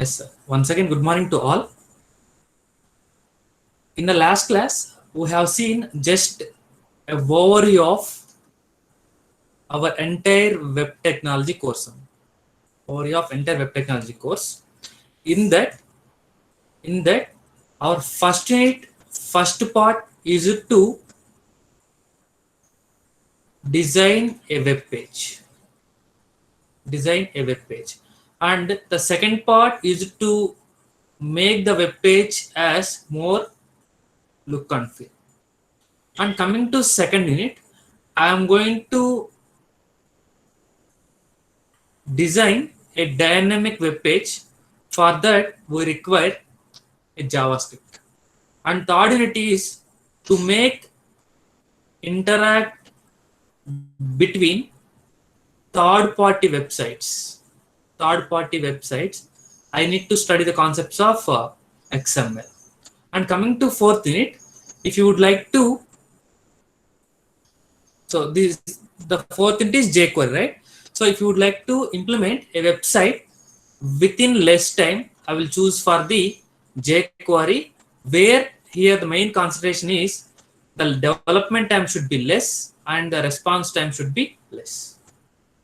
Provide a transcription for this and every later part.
Sir. Once again, good morning to all. In the last class, we have seen just a overview of our entire web technology course. Overview of entire web technology course. In that, our first part is to design a web page. Design a web page, and the second part is to make the web page as more look and feel. And coming to second unit, I am going to design a dynamic web page. For that, we require a JavaScript. And third unit is to make interact between third-party websites. Third-party websites. I need to study the concepts of XML. And coming to fourth unit, if you would like to, so this the fourth unit is jQuery, right? So if you would like to implement a website within less time, I will choose for the jQuery, where here the main concentration is the development time should be less and the response time should be less.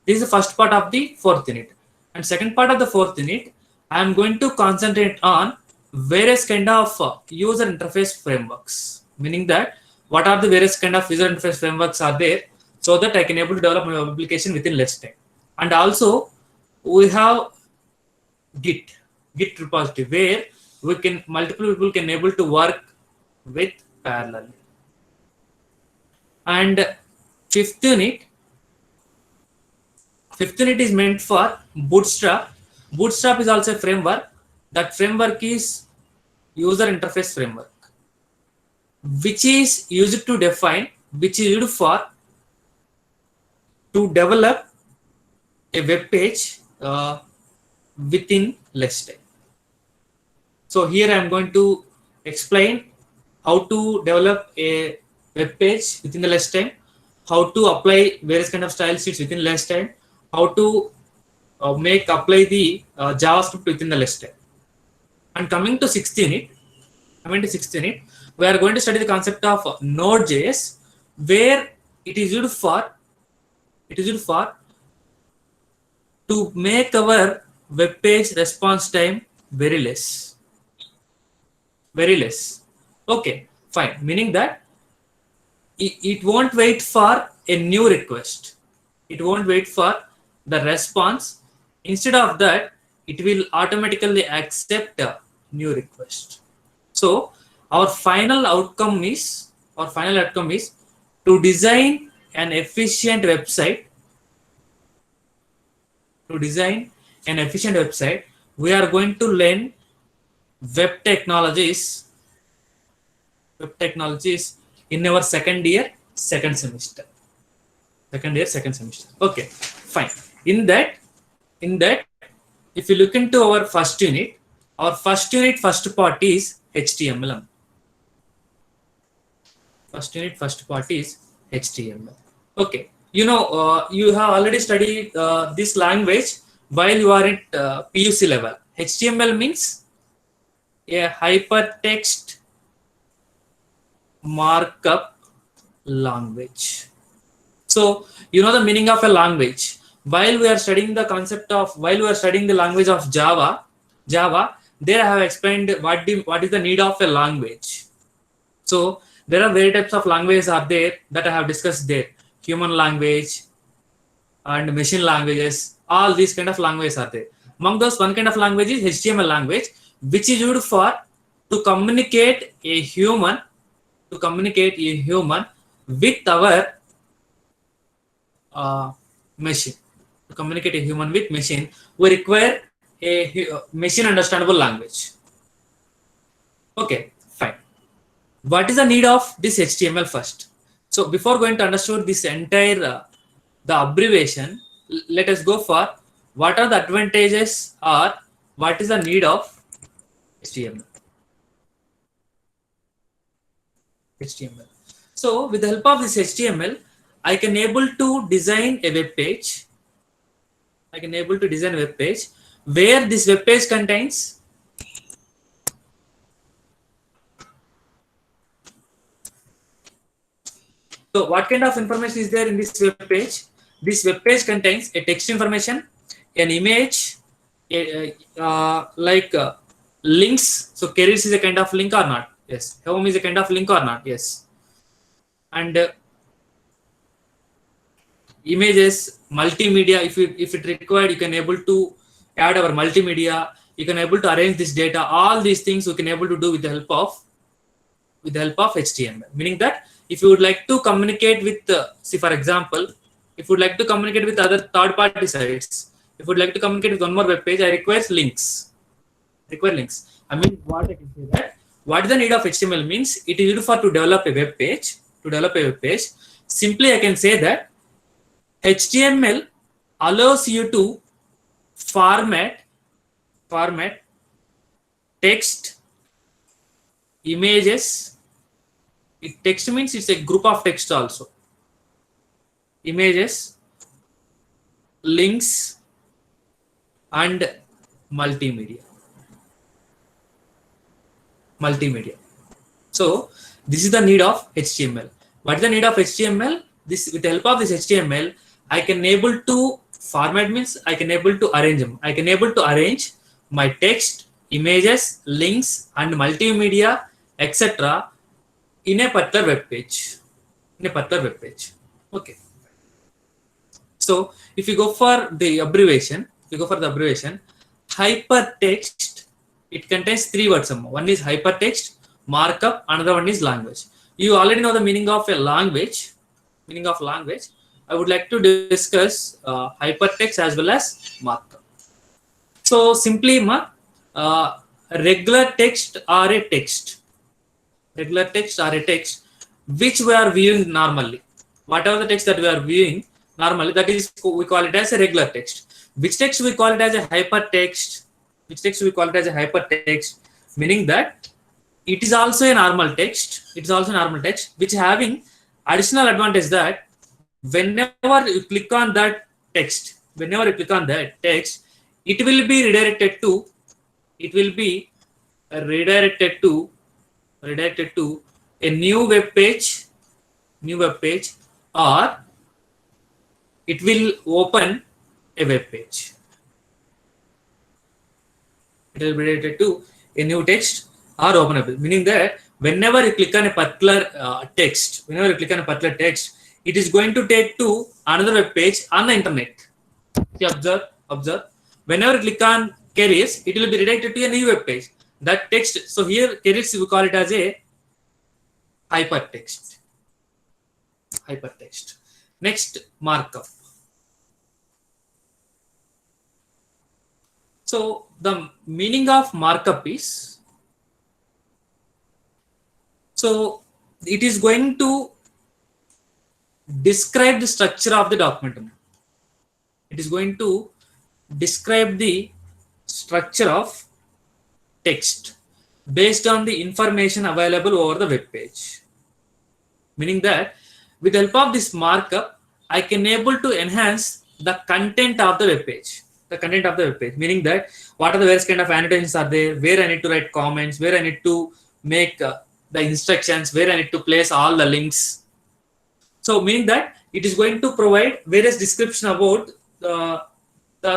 This is the first part of the fourth unit. And second part of the fourth unit, I am going to concentrate on various kind of user interface frameworks, meaning that what are the various kind of user interface frameworks are there, so that I can able to develop my application within less time. And also we have Git repository, where we can multiple people can able to work with parallelly. And fifth unit is meant for Bootstrap. Bootstrap is also a framework. That framework is user interface framework, which is used to define, which is used for to develop a web page within less time. So here I am going to explain how to develop a web page within the less time, how to apply various kind of style sheets within less time, how to apply the JavaScript within the less time. And coming to sixth unit, we are going to study the concept of Node.js, where it is used for to make our web page response time very less. Okay, fine. Meaning that it won't wait for a new request. It won't wait for the response. Instead of that, it will automatically accept a new request. So our final outcome is to design an efficient website. We are going to learn web technologies in our second year, second semester. Okay, fine. In that, if you look into our first unit, first part is HTML. First part is HTML. Okay, you have already studied this language while you are at PUC level. HTML means a hypertext markup language. So you know the meaning of a language. While we are studying the language of Java, there I have explained what is the need of a language. So there are various types of languages are there that I have discussed there. Human language and machine languages, all these kind of languages are there. Among those, one kind of language is HTML language, which is used for to communicate a human with our machine. To communicate a human with machine, we require a machine understandable language. Okay, fine. What is the need of this HTML first? So before going to understand this entire the abbreviation, let us go for what are the advantages or what is the need of HTML. So with the help of this HTML, I can able to design a web page. where this web page contains so what kind of information is there in this web page? This web page contains a text information, an image, like links. So careers is a kind of link or not? Yes. Home is a kind of link or not? Yes. And images, multimedia. If it required, you can able to add our multimedia. You can able to arrange this data. All these things we can able to do with the help of HTML. Meaning that if you would like to communicate with, see for example, if you would like to communicate with other third-party sites, if you would like to communicate with one more web page, I require links. I mean, what I can say that what is the need of HTML means it is used for to develop a web page. Simply, I can say that HTML allows you to format text, images. Text means it's a group of text also. Images, links, and multimedia. So this is the need of HTML. What is the need of HTML? This, with the help of this HTML, I can able to format means I can able to arrange them. I can able to arrange my text, images, links, and multimedia, etc. in a particular web page. Okay. So if you go for the abbreviation, hypertext, it contains 3 words. One is hypertext, markup, another one is language. You already know the meaning of a language. I would like to discuss hypertext as well as markup. So simply, regular text or a text, which we are viewing normally. Whatever the text that we are viewing normally, that is, we call it as a regular text. Which text we call it as a hypertext? Meaning that it is also a normal text. Which having additional advantage that whenever you click on that text, it will be redirected to a new web page, or it will open a web page. It will be redirected to a new text or open a page. Meaning that whenever you click on a particular text, it is going to take to another web page on the internet. See, observe. Whenever you click on careers, it will be redirected to a new web page. That text, so here careers we call it as a hypertext. Next, markup. So the meaning of markup is, so it is going to describe the structure of the document. It is going to describe the structure of text based on the information available over the web page. Meaning that with the help of this markup, I can able to enhance the content of the web page. Meaning that what are the various kind of annotations are there, where I need to write comments, where I need to make the instructions, where I need to place all the links. So meaning that it is going to provide various description about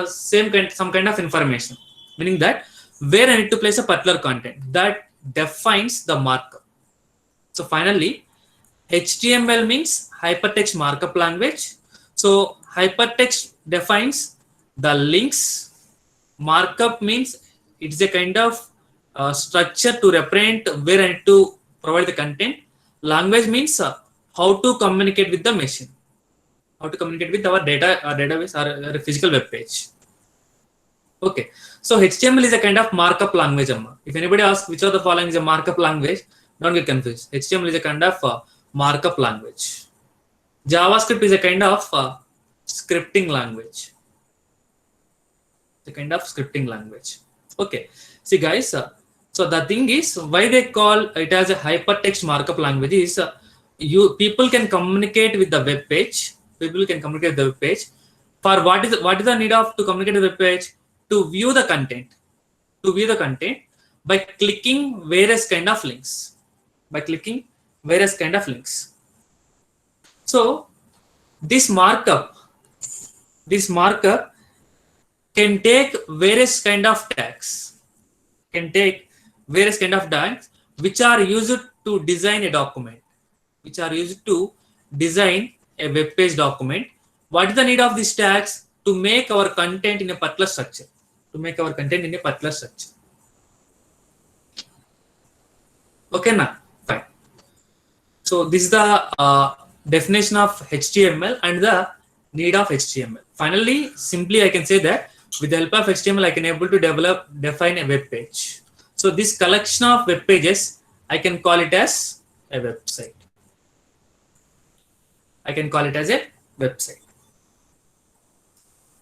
some kind of information. Meaning that where I need to place a particular content that defines the markup. So finally, HTML means hypertext markup language. So hypertext defines the links. Markup means it's a kind of structure to represent where I need to provide the content. Language means how to communicate with the machine, how to communicate with our database or a physical web page. Okay, so HTML is a kind of markup language. If anybody asks which of the following is a markup language, don't get confused. HTML is a kind of markup language. JavaScript is a kind of scripting language. Okay, see guys, so the thing is why they call it as a hypertext markup language is people can communicate with the web page. For what is the need of to communicate with the web page? to view the content, by clicking various kind of links, So this markup can take various kind of tags, which are used to design a document, a web page document. What is the need of these tags? To make our content in a particular structure. Okay, now fine. So this is the definition of HTML and the need of HTML. Finally, simply I can say that with the help of HTML, I can able to define a web page. So this collection of web pages, I can call it as a website.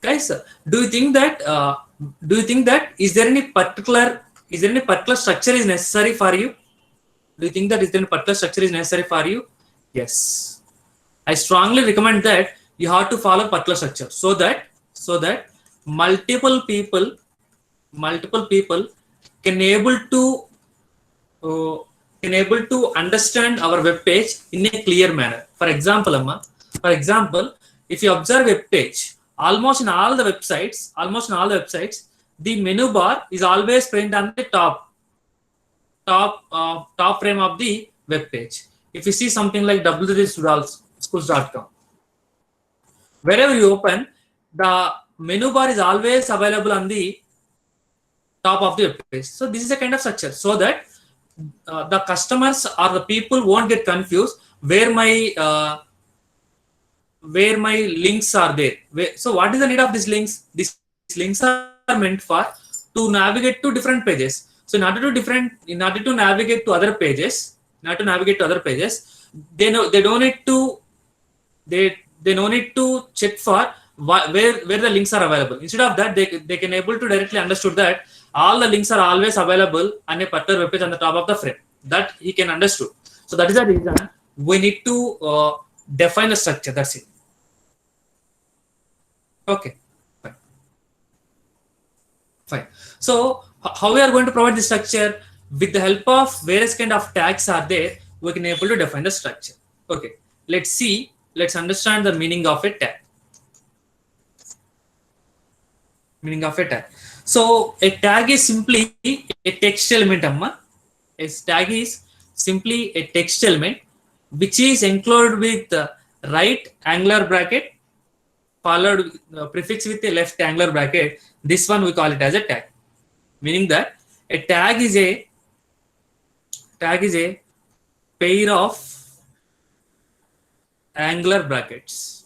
Guys, do you think that is there any particular structure is necessary for you? Yes. I strongly recommend that you have to follow particular structure so that multiple people can able to understand our web page in a clear manner. For example, if you observe web page, almost in all the websites, the menu bar is always present on the top frame of the web page. If you see something like www.schools.com, wherever you open, the menu bar is always available on the top of the web page. So this is a kind of structure so that the customers or the people won't get confused where my links are there. So what is the need of these links? These links are meant for to navigate to different pages. So in order to navigate to other pages, they don't need to check for where the links are available. Instead of that, they can able to directly understood that all the links are always available on a particular web page on the top of the frame. That he can understood. So that is the reason we need to define a structure. That's it. Okay. Fine. So how we are going to provide the structure? With the help of various kind of tags are there, we can able to define the structure. Okay. Let's understand the meaning of a tag. So a tag is simply a text element, A tag is simply a text element which is enclosed with right angular bracket followed prefix with a left angular bracket. This one we call it as a tag, meaning that a tag is a pair of angular brackets,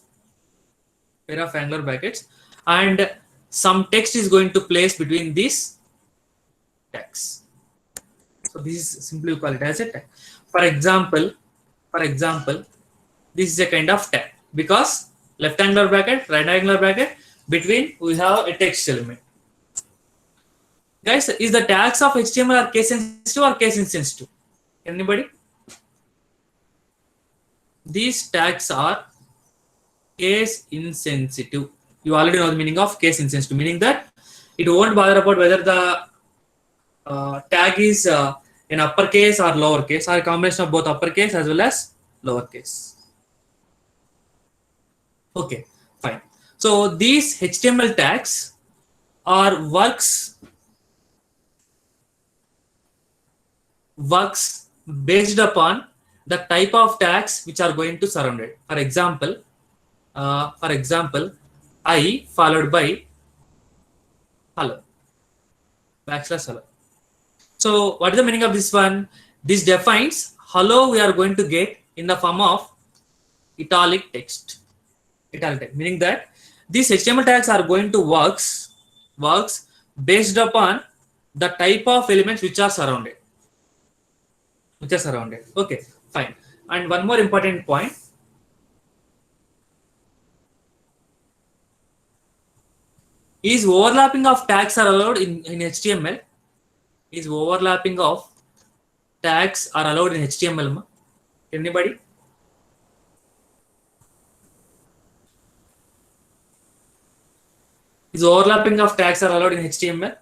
and some text is going to place between these tags. So this is simply we call it as a tag. For example, this is a kind of tag because left angular bracket, right angular bracket, between we have a text element. Guys, is the tags of HTML are case sensitive or case insensitive? Anybody? These tags are case insensitive. You already know the meaning of case insensitive, meaning that it won't bother about whether the tag is in uppercase or lowercase or a combination of both uppercase as well as lowercase. Okay, fine. So these HTML tags are works based upon the type of tags which are going to surround it. For example, I followed by hello, \hello. So what is the meaning of this one? This defines hello we are going to get in the form of italic text, meaning that these HTML tags are going to works based upon the type of elements which are surrounded. Okay, fine. And one more important point. Is overlapping of tags are allowed in HTML? Is overlapping of tags are allowed in HTML? Anybody? Is overlapping of tags are allowed in HTML?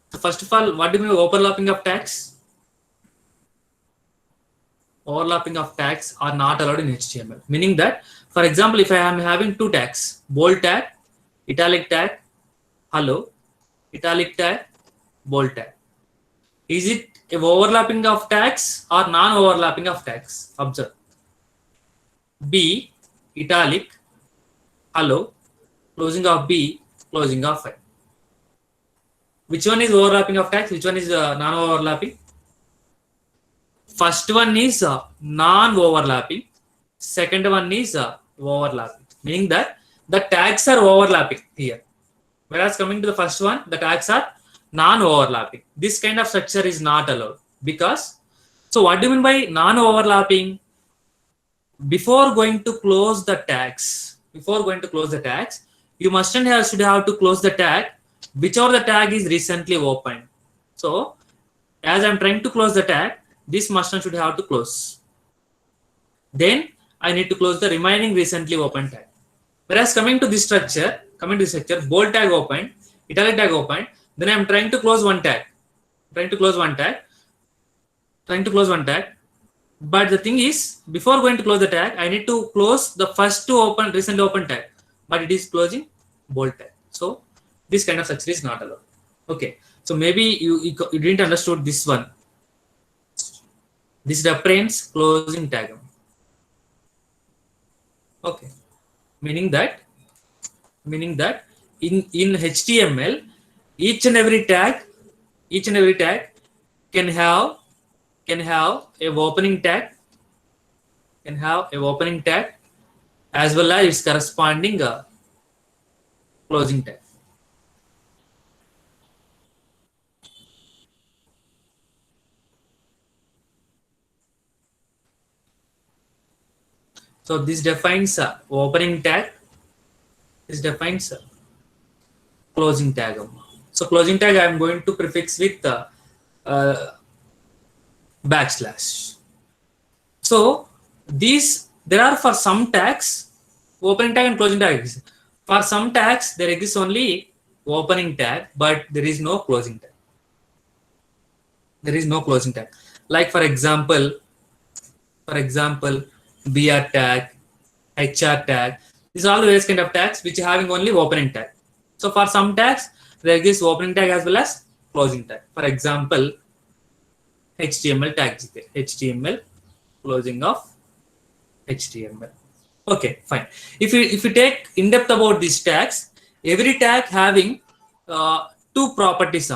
So first of all, what do you mean overlapping of tags? Overlapping of tags are not allowed in HTML. Meaning that, for example, if I am having two tags, bold tag, italic tag, hello, italic tag, bold tag. Is it a overlapping of tags or non-overlapping of tags? Observe. B, italic, hello, closing of B, closing of I. Which one is overlapping of tags? Which one is non-overlapping? First one is non-overlapping. Second one is overlapping. Meaning that the tags are overlapping here. Whereas coming to the first one, the tags are non-overlapping. This kind of structure is not allowed. Because, so what do you mean by non-overlapping? Before going to close the tags, you should have to close the tag, whichever the tag is recently opened. So, as I'm trying to close the tag, this must should have to close. Then I need to close the remaining recently opened tag. Whereas coming to this structure, bold tag opened, italic tag opened, then I'm trying to close one tag. But the thing is, before going to close the tag, I need to close the first two recently open tag. But it is closing bold tag. So this kind of structure is not allowed. Okay. So maybe you didn't understood this one. This reference closing tag. Okay. Meaning that in HTML, each and every tag can have a opening tag, as well as its corresponding closing tag. So this defines opening tag. This defines closing tag. So closing tag I am going to prefix with backslash. So there are for some tags opening tag and closing tag. For some tags there exists only opening tag, but there is no closing tag. Like for example, BR tag, HR tag. These are all the various kind of tags which are having only opening tag. So for some tags, there exists opening tag as well as closing tag. For example, HTML tag, HTML, closing of HTML. Okay, fine. If you take in depth about these tags, every tag having two properties.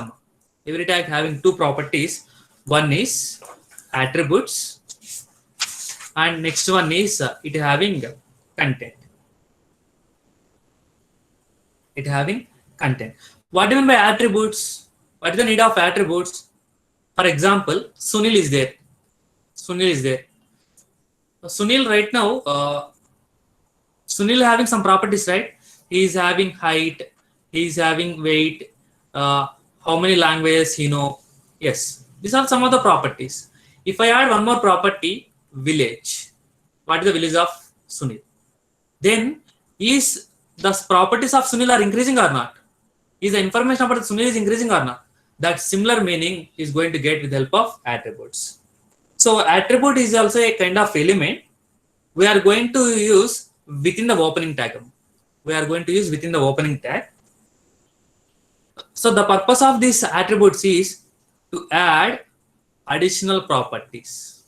Every tag having two properties. One is attributes, and next one is it having content. What do you mean by attributes? What is the need of attributes? For example, Sunil is there. Sunil right now, Sunil having some properties, right? He is having height, he is having weight, how many languages he know. Yes, these are some of the properties. If I add one more property, village. What is the village of Sunil? Then is the properties of Sunil are increasing or not? Is the information about Sunil is increasing or not? That similar meaning is going to get with the help of attributes. So attribute is also a kind of element we are going to use within the opening tag. So the purpose of these attributes is to add additional properties.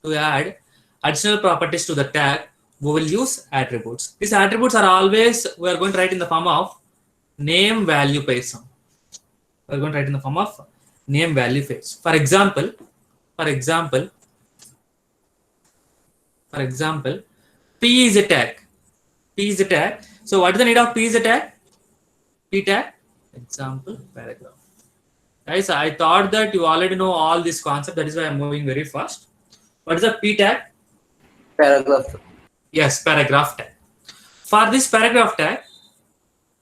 To add additional properties to the tag, we will use attributes. These attributes are always, we are going to write in the form of name value pairs. We are going to write in the form of name value pairs. For example, P is a tag. So what is the need of P is a tag? P tag, example, paragraph. Guys, I thought that you already know all this concept. That is why I'm moving very fast. What is the P tag? Paragraph. Yes, paragraph tag. For this paragraph tag,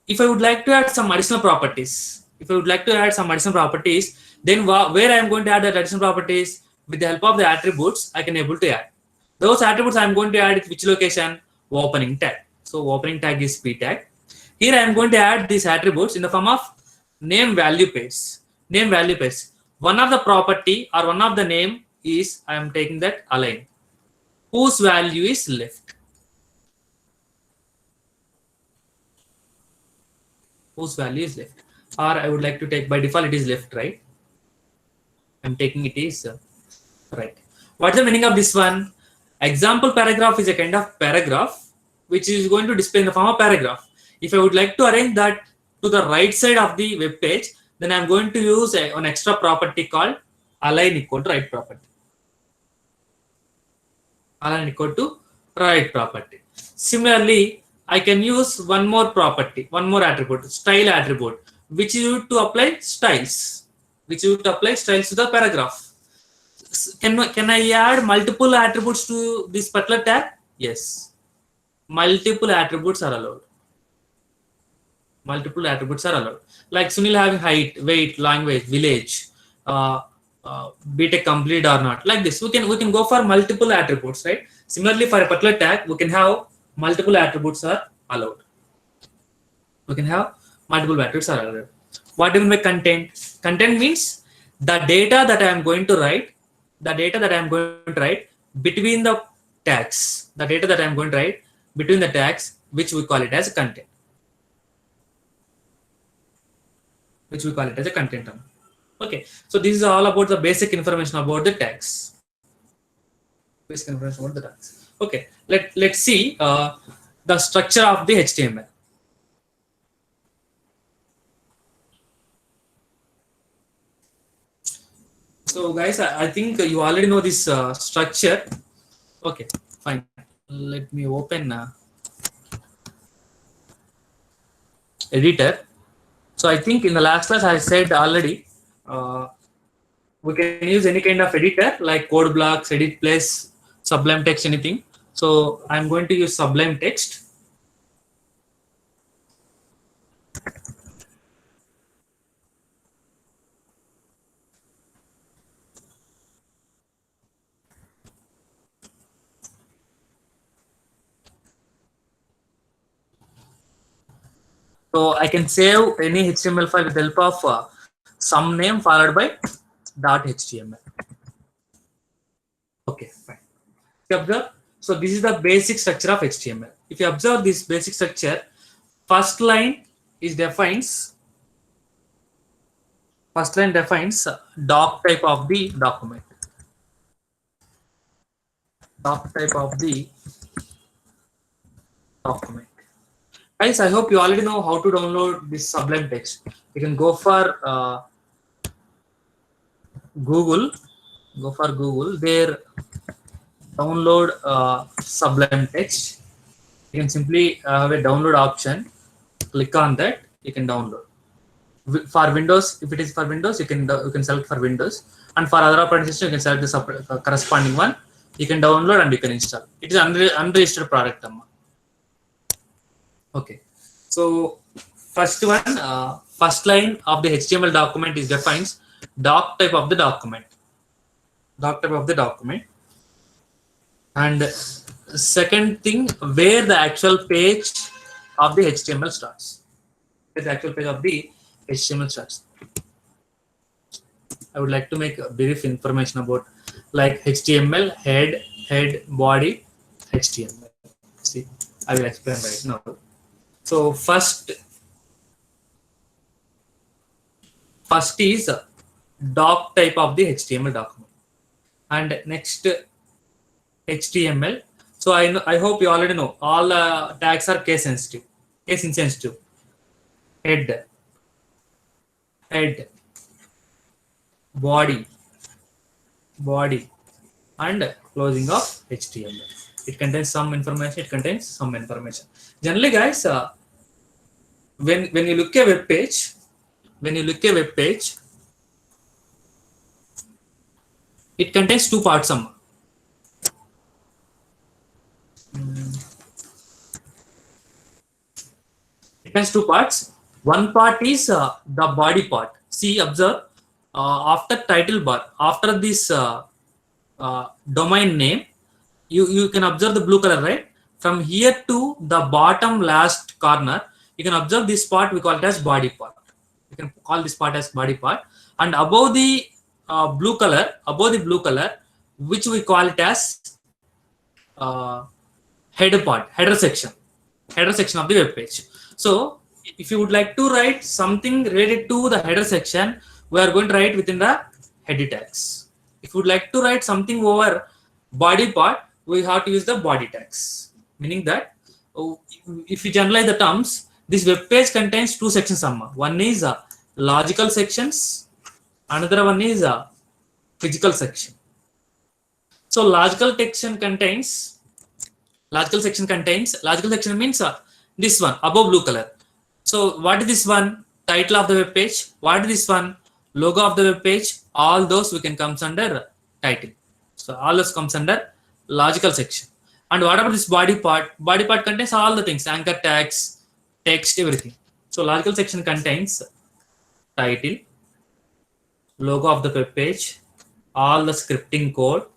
if I would like to add some additional properties, then where I am going to add that additional properties, with the help of the attributes, I can able to add. Those attributes I am going to add at which location? opening tag. So opening tag is p tag. Here I am going to add these attributes in the form of name value pairs. Name value pairs. One of the property or one of the name is I am taking that align, whose value is left. Whose value is left. Or I would like to take, by default it is left, right? I'm taking it is right. What's the meaning of this one? Example paragraph is a kind of paragraph which is going to display in the form of paragraph. If I would like to arrange that to the right side of the web page, then I'm going to use an extra property called align equal to right property. Align equal to right property. Similarly, I can use one more property, one more attribute, style attribute, which is used to apply styles, which is used to apply styles to the paragraph. Can I add multiple attributes to this particular tag? Yes. Multiple attributes are allowed. Multiple attributes are allowed. Like Sunil having height, weight, language, village, BTech complete or not. Like this, we can go for multiple attributes, right? Similarly, for a particular tag, we can have multiple attributes are allowed. We can have multiple attributes are allowed. What do you mean by content? Content means the data that I am going to write, between the tags, the data that I am going to write between the tags, which we call it as content. Which we call it as a content term. Okay, so this is all about the basic information about the tags. Basic information about the tags. Okay, let's see the structure of the HTML. So guys, I think you already know this structure. Okay, fine. Let me open editor. So I think in the last class I said already, we can use any kind of editor like code blocks, edit place, Sublime Text, anything. So I'm going to use Sublime Text. So I can save any HTML file with the help of some name followed by .html. Okay, fine. If you observe, so this is the basic structure of HTML. If you observe this basic structure, first line defines doc type of the document. Doc type of the document. Guys, I hope you already know how to download this Sublime Text. You can go for Google. There, download Sublime Text. You can simply have a download option. Click on that. You can download. For Windows, if it is for Windows, you can select for Windows, and for other operating system, you can select the corresponding one. You can download and you can install. It is unregistered product. Okay, so first one, first line of the HTML document is defines doc type of the document. Doc type of the document. And second thing, where the actual page of the HTML starts. Where the actual page of the HTML starts. I would like to make a brief information about like HTML, head, body, HTML. See, I will explain right now. So first is doc type of the HTML document, and next HTML. So I hope you already know all tags are case insensitive. Head, body, and closing of HTML. It contains some information. Generally, guys, when you look at a web page, it contains two parts. It has two parts. One part is the body part. See, observe, after title bar, after this domain name, you can observe the blue color, right? from here to the bottom last corner, you can observe this part, we call it as body part. You can call this part as body part. And above the blue color, which we call it as header part, header section of the web page. So if you would like to write something related to the header section, we are going to write within the header tags. If you would like to write something over body part, we have to use the body tags, meaning that if you generalize the terms, this web page contains two sections. One is logical sections, another one is physical section. So logical section means this one above blue color. So what is this one? Title of the web page. What is this one? Logo of the web page. All those we can comes under title. So all those comes under logical section. And what about this body part? Body part contains all the things, anchor tags, text, everything. So logical section contains title, logo of the web page, all the scripting code,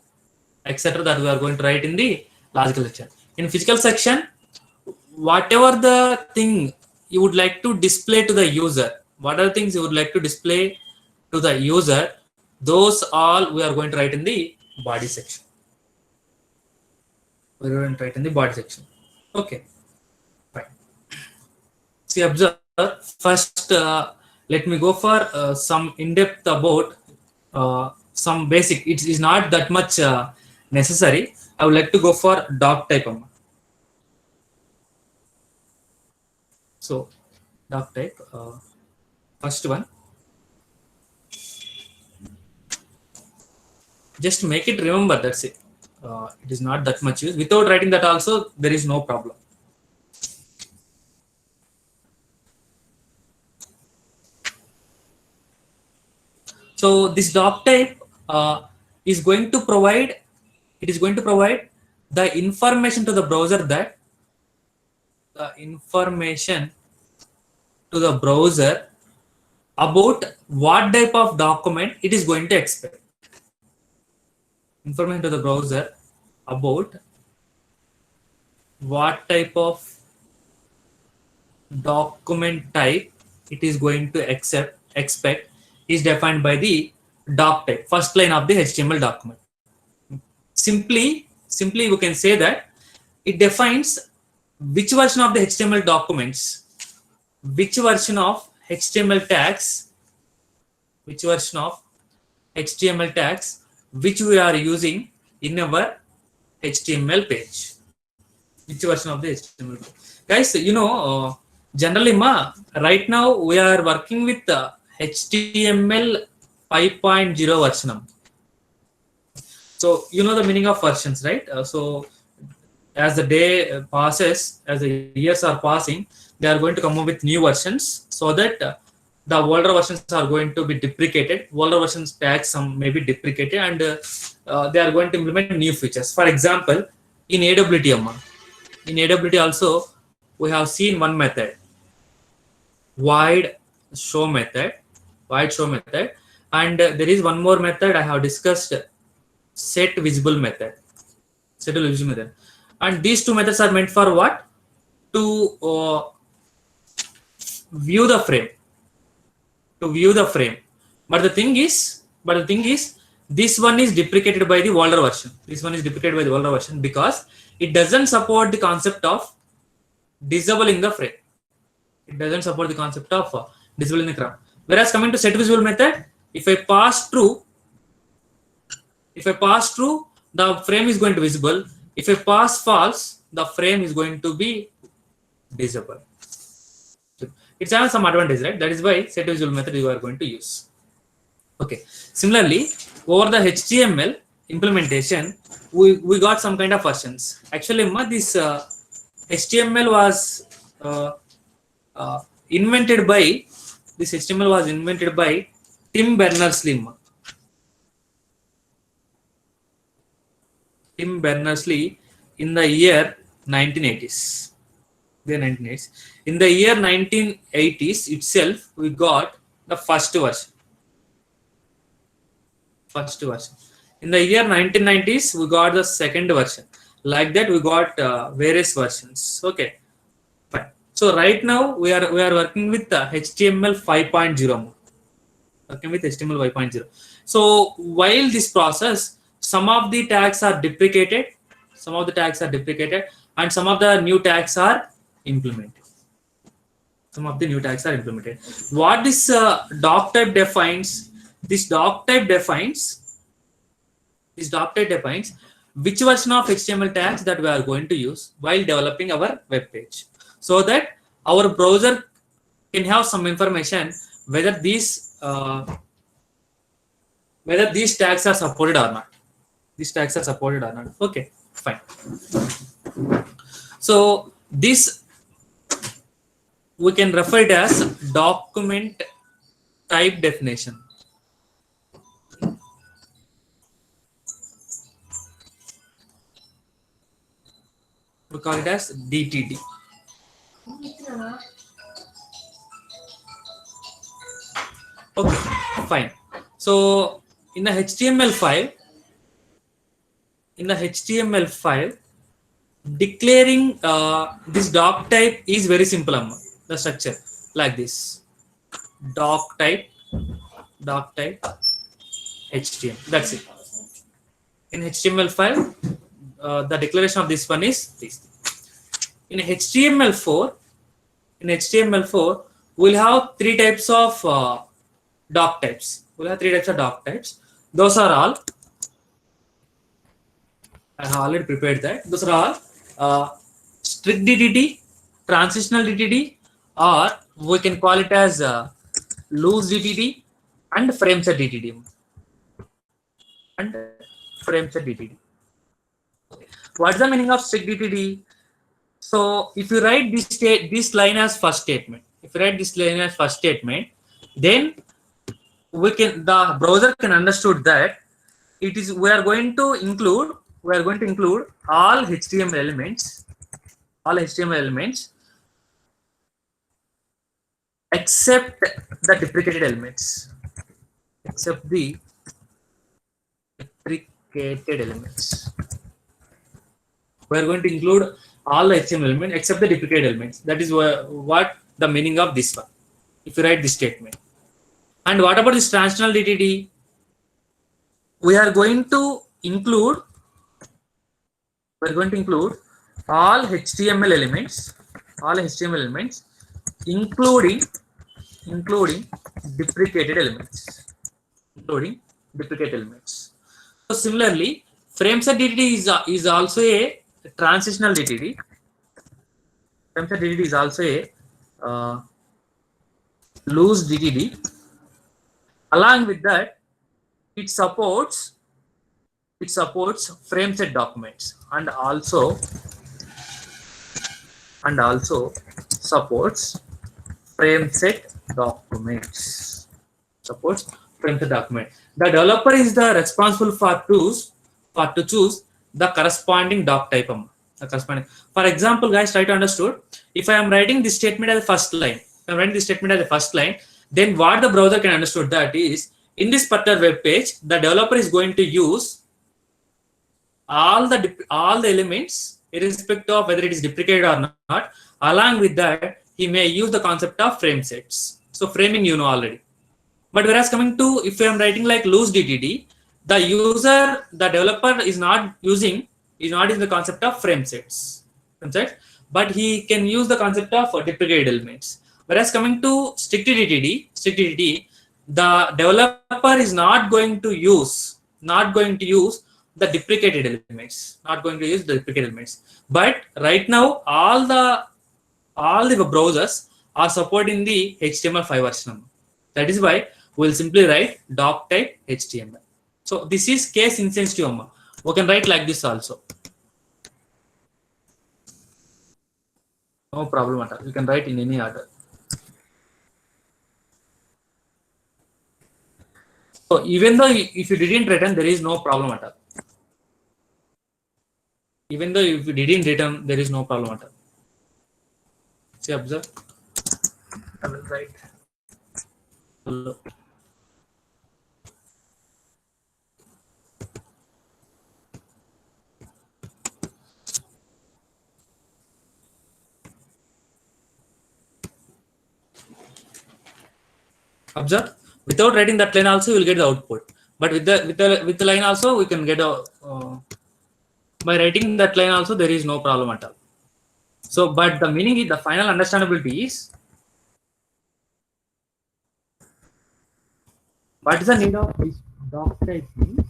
etc. that we are going to write in the logical section. In physical section, whatever the thing you would like to display to the user, those all we are going to write in the body section. Okay, fine. See, observe first. Let me go for some in-depth about some basic. It is not that much necessary. I would like to go for doc type. So doc type, first one. Just make it remember, that's it. It is not that much use. Without writing that also, there is no problem. So this doc type is going to provide the information to the browser about what type of document it is going to expect. Information to the browser about what type of document type it is going to expect is defined by the doc type, first line of the HTML document. Simply we can say that it defines which version of the HTML documents, which version of HTML tags, which we are using in our HTML page. Which version of the HTML page. Guys, generally right now we are working with HTML 5.0 version. So you know the meaning of versions, right? So as the day passes, as the years are passing, they are going to come up with new versions so that the older versions are going to be deprecated. Older versions tags some may be deprecated, and they are going to implement new features. For example, in AWT also we have seen one method, void show method, and there is one more method I have discussed, set visible method. And these two methods are meant for what? To view the frame. But the thing is, this one is deprecated by the older version. Because it doesn't support the concept of disabling the frame. Whereas coming to set visible method, if I pass through, the frame is going to be visible. If I pass false, the frame is going to be disabled. It's having some advantage, right? That is why set visible method you are going to use. Okay. Similarly, over the HTML implementation, we got some kind of versions. Actually, this HTML was invented by Tim Berners-Lee. Tim Berners-Lee in the year 1980s. In the year 1980s itself, we got the first version. In the year 1990s, we got the second version. Like that, we got various versions. Okay, fine. So right now we are working with HTML 5.0. Working with HTML 5.0. So while this process, some of the tags are deprecated, and some of the new tags are implemented. What this doc type defines? This doc type defines which version of HTML tags that we are going to use while developing our web page, so that our browser can have some information whether these tags are supported or not. Okay, fine. So this we can refer it as document type definition. We call it as DTD. Okay, fine. So in the HTML5, declaring this doc type is very simple. The structure like this: doc type HTML. That's it. In HTML5, the declaration of this one is this. In HTML4, we'll have three types of doc types. Those are all. I have already prepared that. Those are all strict DTD, transitional DTD, or we can call it as loose DTD and frameset DTD. What's the meaning of strict DTD? So if you write this line as first statement, then the browser can understood that it is we are going to include all HTML elements except the deprecated elements. We are going to include all the HTML elements except the deprecated elements. That is what the meaning of this one, if you write this statement. And what about this transitional DTD? We are going to include all HTML elements, including deprecated elements. So similarly, frameset DTD is also a transitional DTD. Frameset DTD is also a loose DTD. Along with that, it supports frameset documents and also supports frameset documents. The developer is the responsible for to choose the corresponding doc type. For example, guys, try to understood. If I am writing this statement as a first line, then what the browser can understood that is, in this particular web page, the developer is going to use all the elements, irrespective of whether it is deprecated or not. Along with that, he may use the concept of frame sets. So framing, you know already. But whereas coming to, if I am writing like loose DTD, the developer is not using the concept of frame sets, but he can use the concept of deprecated elements. Whereas coming to strict DTD, the developer is not going to use the deprecated elements. But right now, all the browsers are supporting the HTML5 version. That is why we'll simply write doc type HTML. So this is case insensitive. We can write like this also. No problem at all. You can write in any order. So even though if you didn't return, there is no problem at all. See, observe. I will write. Hello. Observe, without writing that line also you will get the output, but with the line also we can get a by writing that line also there is no problem at all. So but the meaning is, the final understandability is, what is the need of this doc type thing?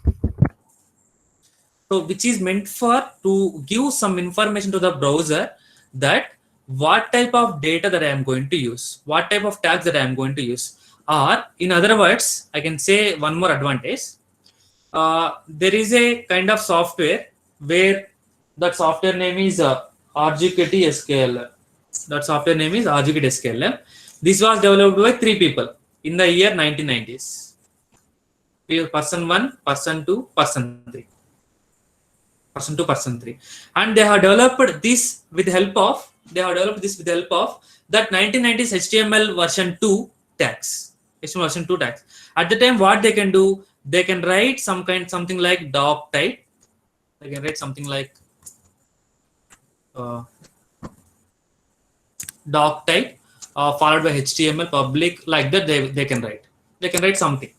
So which is meant for to give some information to the browser that what type of data that I am going to use, what type of tags that I am going to use. Or in other words, I can say one more advantage. There is a kind of software where that software name is RGKT SKLM. That software name is RGKT SKLM. This was developed by 3 people in the year 1990s. Person 1, person 2, person 3. Person 2, person 3, and they have developed this with the help of that 1990s HTML version 2 tags. HTML version 2 tags. At the time, what they can do, they can write something like doc type. They can write something like doc type followed by HTML public, like that. They can write something.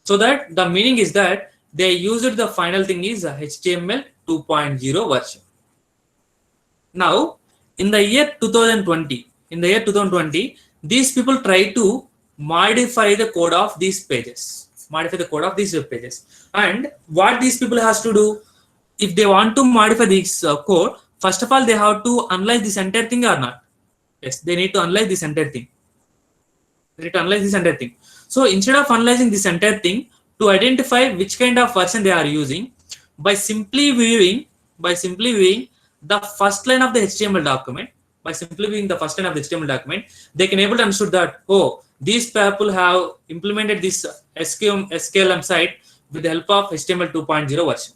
So that the meaning is that they used the final thing is a HTML 2.0 version. Now, in the year 2020, these people try to modify the code of these pages, web pages. And what these people has to do, if they want to modify this code, first of all, they have to analyze this entire thing or not. Yes, they need to analyze this entire thing. So instead of analyzing this entire thing, to identify which kind of version they are using, by simply viewing the first line of the HTML document, they can able to understand that, oh, these people have implemented this SKLM site with the help of HTML 2.0 version.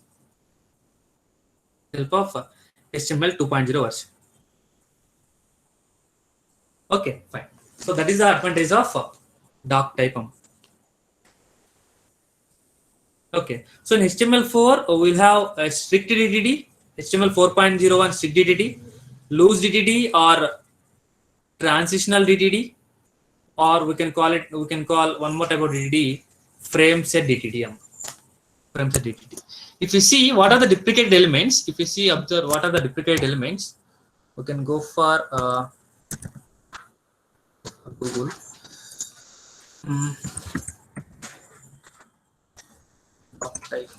Okay, fine. So that is the advantage of doc type. Okay, so in HTML4 we'll have a strict DTD, HTML 4.01 strict DTD, loose DTD or transitional DTD, or we can call one more type of DTD, frame set DTD. If you see what are the deprecated elements, observe what are the deprecated elements, we can go for Google. Type.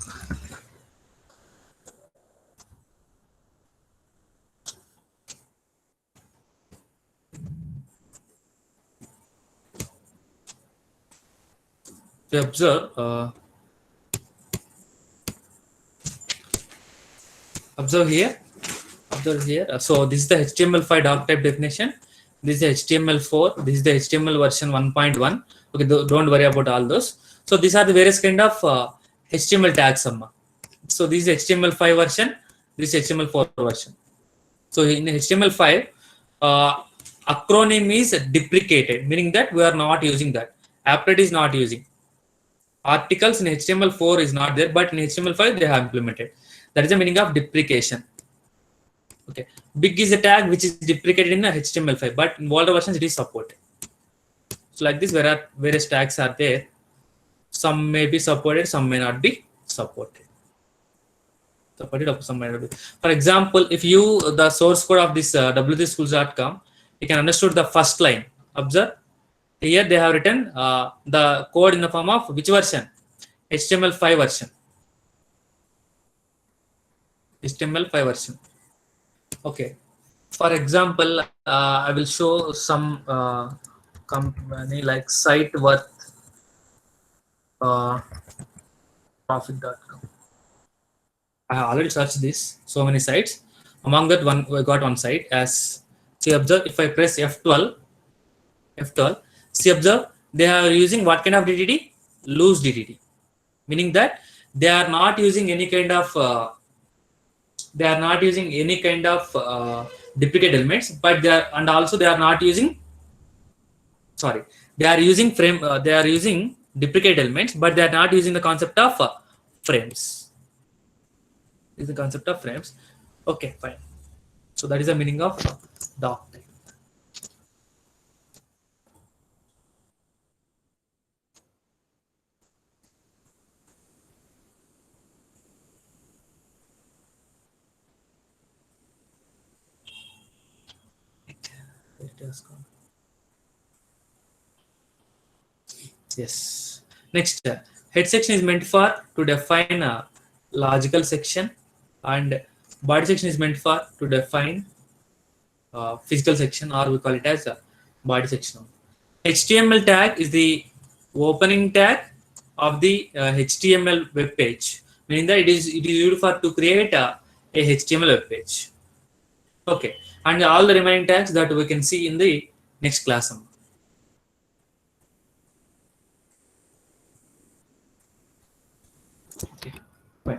We observe here. So this is the HTML5 doc type definition. This is HTML4. This is the HTML version 1.1. Okay, don't worry about all those. So these are the various kind of HTML tags. So this is HTML5 version. This is HTML4 version. So in HTML5, acronym is deprecated, meaning that we are not using that. Applet is not using. Articles in HTML4 is not there, but in HTML5 they have implemented. That is the meaning of deprecation. Okay, big is a tag which is deprecated in HTML5, but in older versions it is supported. So like this, various tags are there. Some may be supported, some may not be supported. For example, if you the source code of this w3schools.com, you can understood the first line. Observe here they have written the code in the form of which version? HTML5 version. Okay. For example, I will show some company like SiteWorth profit.com. I have already searched this so many sites. Among that one, we got one site as. See, observe if I press F12. See, observe they are using what kind of DTD? Loose DTD, meaning that they are not using any kind of duplicate elements, but they are not using. Sorry, they are using duplicate elements, but they are not using the concept of frames. Is the concept of frames. Okay, fine. So that is the meaning of doc type. Yes. Next, head section is meant for to define a logical section, and body section is meant for to define physical section, or we call it as a body section. HTML tag is the opening tag of the HTML web page, meaning that it is used for to create a HTML web page. Okay, and all the remaining tags that we can see in the next class. Okay, bye.